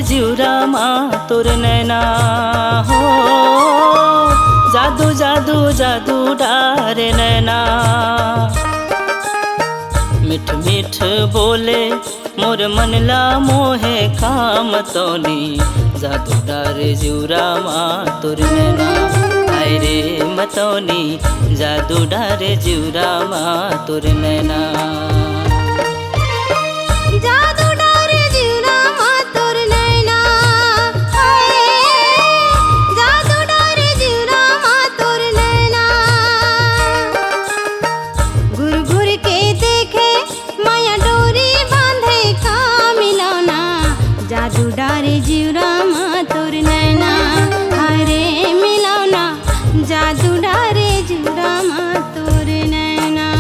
जिउरा मा तोर नैना हो। जादू जादू जादू डारे नैना। मिठ मिठ बोले मोर मनला मोहे काम तोनी। जादू डारे जिउरा मा तोर नैना। हाय रे मतोनी जादू डारे जिउरा मा तोर नैना। जादू डारे जिउरा मा तोर नैना। जादू डारे जिउरा मा तोर नैना। घुर घुर के देखे माया डोरी बांधे का मिलौना। जादू डारे जिउरा मा तोर नैना। हरे मिलौना जादू डारे जिउरा मा तोर नैना।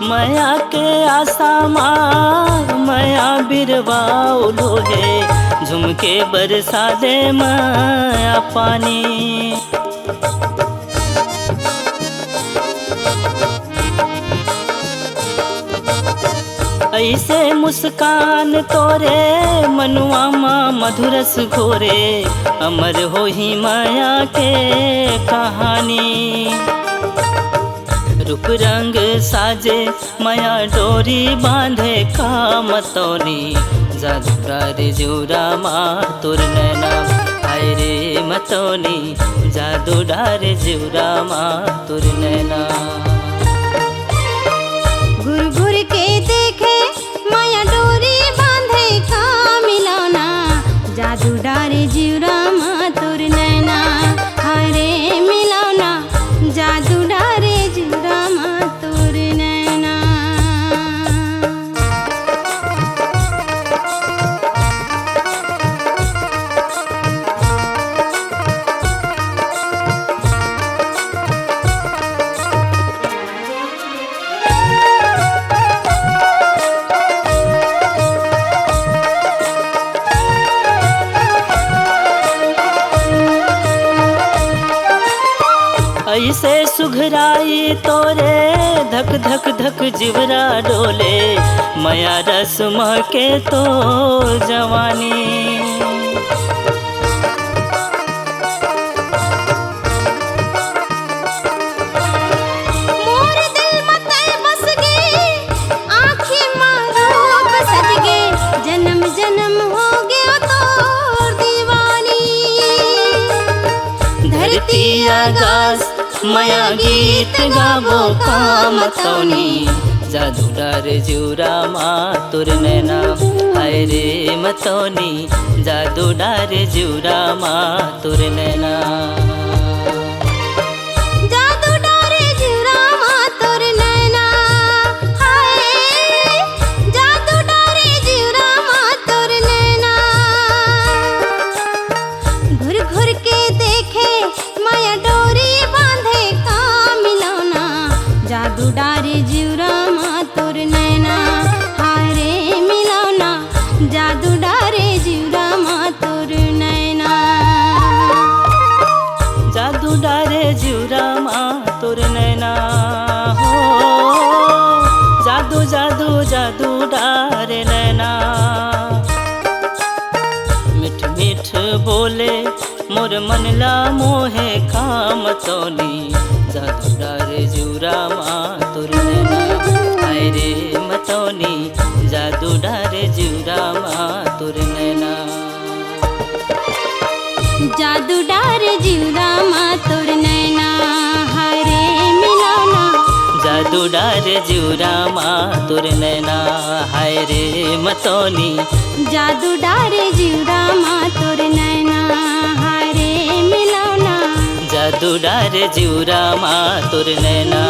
माया के आशा मार माया बिरवाओ लोहे। झुमके बरसा दे माया पानी। ऐसे मुस्कान तोरे मनुआ मा मधुरस घोरे। अमर हो ही माया के कहानी। रूप रंग साजे माया डोरी बांधे काम तोनी। जादू डारे जिउरा मा तोर नैना। हाय रे मतोनी जादू डारे जिउरा मा तोर नैना। घुर घुर के देखे माया डोरी बांधे का मिलौना। जादू डारे जिउरा मा तोर नैना। हरे मिलौना जादू डारे जिउरा मा तोर नैना। ऐसे सुघराई तोरे धक धक धक जिवरा डोले। माया रस महके तो जवानी। मोर दिल मते बस गे आँखें मारूप सज गे। जन्म जन्म हो गया तोर दीवानी। धरती आकाश माया गीत गावो काम तोनी। जादू डारे जिउरा मा तोर नैना। हाय रे मतोनी जादू डारे जिउरा मा तोर नैना। जादू डारे जिउरा मा तोर नैना। हाय जादू डारे जिउरा मा तोर नैना। घुर घुर के देखे माया डोरी बांधे का मिलौना। जादू डारे जिउरा मा तोर नैना। हारे मिलौना जादू डारे जिउरा मा तोर नैना। जादू डारे जिउरा मा तोर नैना हो। जादू जादू जादू डारे नैना। मिठ मिठ बोले मोर मनला मोहे काम तोनी। जादू डारे जिउरा मा तोर नैना। हाय रे मतोनी जादू डारे जिउरा मा तोर नैना। जादू डारे जिउरा मा तोर नैना। हरे मिलौना जादू डारे जिउरा मा तोर नैना। हाय रे मतोनी जादू डारे जिउरा मा तोर नैना। हरे मिलौना जादू डारे जिउरा मा तोर नैना।